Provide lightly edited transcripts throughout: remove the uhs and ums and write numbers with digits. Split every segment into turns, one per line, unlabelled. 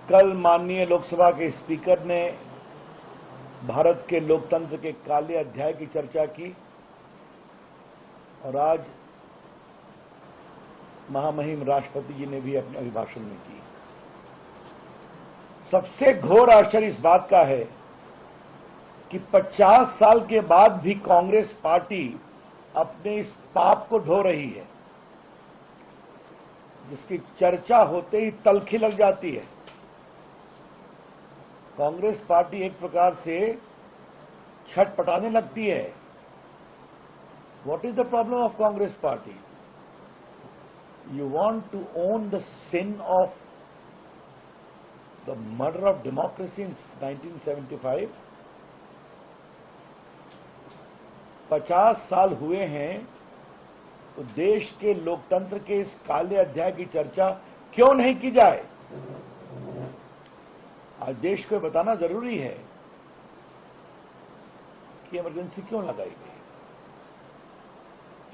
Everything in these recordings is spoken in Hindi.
कल माननीय लोकसभा के स्पीकर ने भारत के लोकतंत्र के काले अध्याय की चर्चा की और आज महामहिम राष्ट्रपति जी ने भी अपने अभिभाषण में की। सबसे घोर आश्चर्य इस बात का है कि 50 साल के बाद भी कांग्रेस पार्टी अपने इस पाप को ढो रही है, जिसकी चर्चा होते ही तलखी लग जाती है। कांग्रेस पार्टी एक प्रकार से छटपटाने लगती है। What is the problem of Congress party? You want to own the sin of the murder of democracy in 1975। 50 साल हुए हैं तो देश के लोकतंत्र के इस काले अध्याय की चर्चा क्यों नहीं की जाए? आज देश को बताना जरूरी है कि इमरजेंसी क्यों लगाई गई।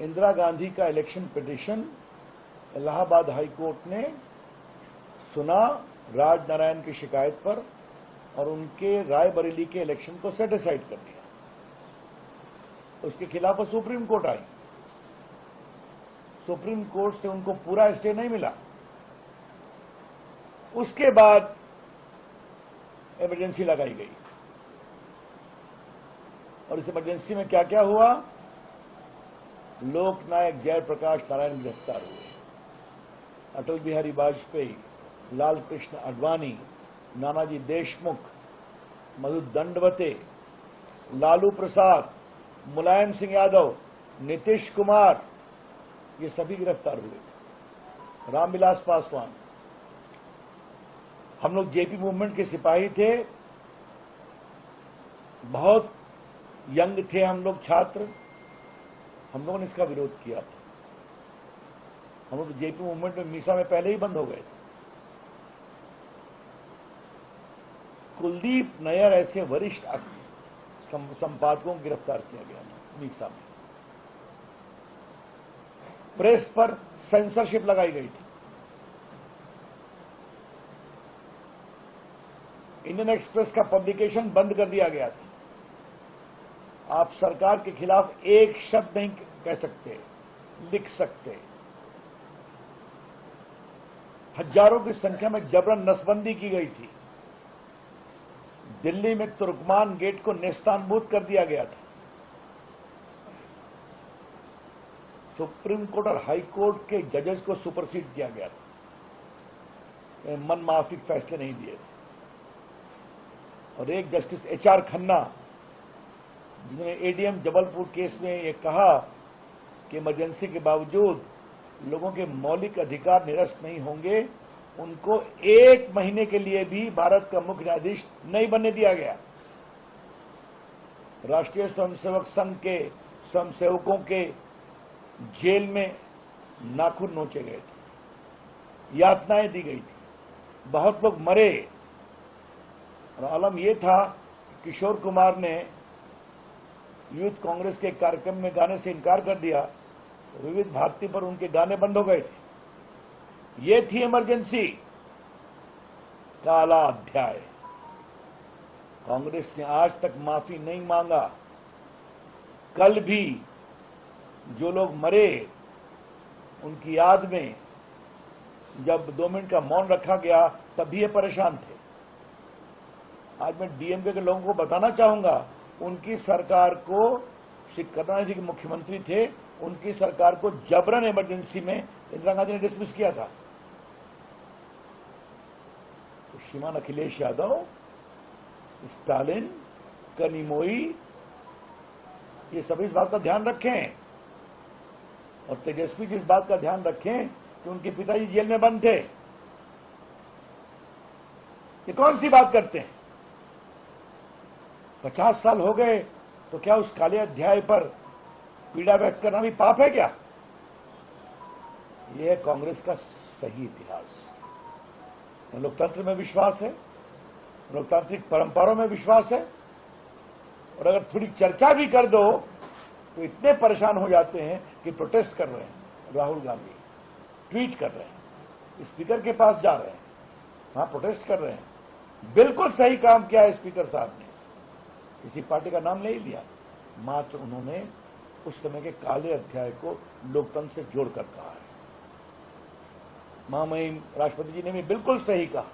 इंदिरा गांधी का election petition Allahabad high court ने सुना राजनारायण की शिकायत पर और उनके रायबरेली के इलेक्शन को सेटिसाइड कर दिया। उसके खिलाफ सुप्रीम कोर्ट आई। सुप्रीम कोर्ट से उनको पूरा स्टे नहीं मिला। उसके बाद इमरजेंसी लगाई गई और इस इमरजेंसी में क्या क्या हुआ? लोकनायक जयप्रकाश नारायण गिरफ्तार हुए, अटल बिहारी वाजपेयी, लाल कृष्ण आडवाणी, नानाजी देशमुख, मधु दंडवते, लालू प्रसाद, मुलायम सिंह यादव, नीतीश कुमार, ये सभी गिरफ्तार हुए। रामविलास पासवान। हम लोग जेपी मूवमेंट के सिपाही थे, बहुत यंग थे हम लोग छात्र, हम लोगों ने इसका विरोध किया था। हम लोग जेपी मूवमेंट में मीसा में पहले ही बंद हो गए थे। कुलदीप नैयर ऐसे वरिष्ठ संपादकों को गिरफ्तार किया गया मीसा में। प्रेस पर सेंसरशिप लगाई गई थी। इंडियन एक्सप्रेस का पब्लिकेशन बंद कर दिया गया था। आप सरकार के खिलाफ एक शब्द नहीं कह सकते, लिख सकते। हजारों की संख्या में जबरन नसबंदी की गई थी। दिल्ली में तुर्कमान गेट को नेस्तानबूद कर दिया गया था। सुप्रीम कोर्ट और हाई कोर्ट के जजेस को सुपरसीड किया गया था। मन माफिक फैसले नहीं दिए थे। और एक जस्टिस एचआर खन्ना, जिन्होंने एडीएम जबलपुर केस में ये कहा कि इमरजेंसी के बावजूद लोगों के मौलिक अधिकार निरस्त नहीं होंगे, उनको 1 महीने के लिए भी भारत का मुख्य न्यायाधीश नहीं बनने दिया गया। राष्ट्रीय स्वयंसेवक संघ के स्वयंसेवकों के जेल में नाखून नोचे गए थे, यातनाएं दी गई थी, बहुत लोग मरे। और आलम यह था कि किशोर कुमार ने यूथ कांग्रेस के कार्यक्रम में गाने से इनकार कर दिया, तो विविध भारती पर उनके गाने बंद हो गए थे। ये थी इमरजेंसी, काला अध्याय। कांग्रेस ने आज तक माफी नहीं मांगा। कल भी जो लोग मरे, उनकी याद में जब 2 मिनट का मौन रखा गया, तब भी ये परेशान थे। आज मैं डीएमके के लोगों को बताना चाहूंगा, उनकी सरकार को, श्री करुणानिधि के मुख्यमंत्री थे, उनकी सरकार को जबरन इमरजेंसी में इंदिरा गांधी ने डिसमिस किया था। तो श्रीमान अखिलेश यादव, स्टालिन, कनिमोई, ये सभी इस बात का ध्यान रखें और तेजस्वी जी इस बात का ध्यान रखें कि उनके पिताजी जेल में बंद थे। ये कौन सी बात करते हैं? 50 साल हो गए तो क्या उस काले अध्याय पर पीड़ा व्यक्त करना भी पाप है क्या? यह है कांग्रेस का सही इतिहास। लोकतंत्र में विश्वास है, लोकतांत्रिक परंपराओं में विश्वास है, और अगर थोड़ी चर्चा भी कर दो तो इतने परेशान हो जाते हैं कि प्रोटेस्ट कर रहे हैं, राहुल गांधी ट्वीट कर रहे हैं, स्पीकर के पास जा रहे हैं, हाँ, प्रोटेस्ट कर रहे हैं। बिल्कुल सही काम किया है स्पीकर साहब ने, किसी पार्टी का नाम नहीं लिया, मात्र उन्होंने उस समय के काले अध्याय को लोकतंत्र से जोड़कर कहा है। महामहिम राष्ट्रपति जी ने भी बिल्कुल सही कहा।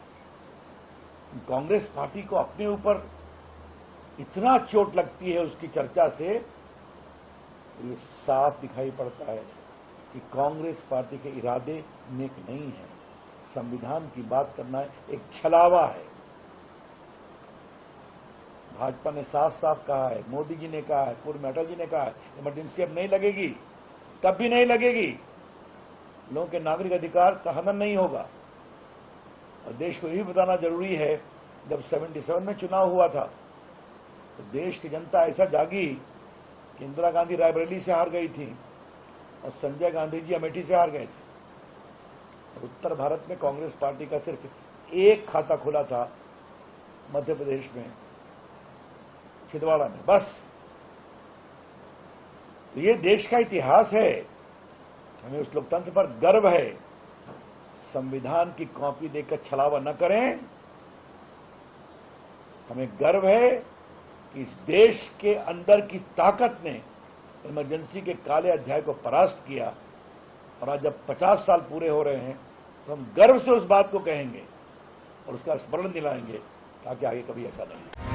कांग्रेस पार्टी को अपने ऊपर इतना चोट लगती है उसकी चर्चा से, ये साफ दिखाई पड़ता है कि कांग्रेस पार्टी के इरादे नेक नहीं है। संविधान की बात करना एक छलावा है। भाजपा ने साफ साफ कहा है, मोदी जी ने कहा है, पूर्व में अटल जी ने कहा है, इमरजेंसी अब नहीं लगेगी, कभी नहीं लगेगी। लोगों के नागरिक अधिकार का हनन नहीं होगा। और देश को यही बताना जरूरी है, जब 77 में चुनाव हुआ था तो देश की जनता ऐसा जागी कि इंदिरा गांधी रायबरेली से हार गई थी और संजय गांधी जी अमेठी से हार गए थे। और उत्तर भारत में कांग्रेस पार्टी का सिर्फ एक खाता खुला था, मध्य प्रदेश में छिंदवाड़ा में, बस। तो ये देश का इतिहास है, हमें उस लोकतंत्र पर गर्व है। संविधान की कॉपी देकर छलावा न करें। हमें गर्व है कि इस देश के अंदर की ताकत ने इमरजेंसी के काले अध्याय को परास्त किया। और आज जब 50 साल पूरे हो रहे हैं तो हम गर्व से उस बात को कहेंगे और उसका स्मरण दिलाएंगे, ताकि आगे कभी ऐसा नहीं हो।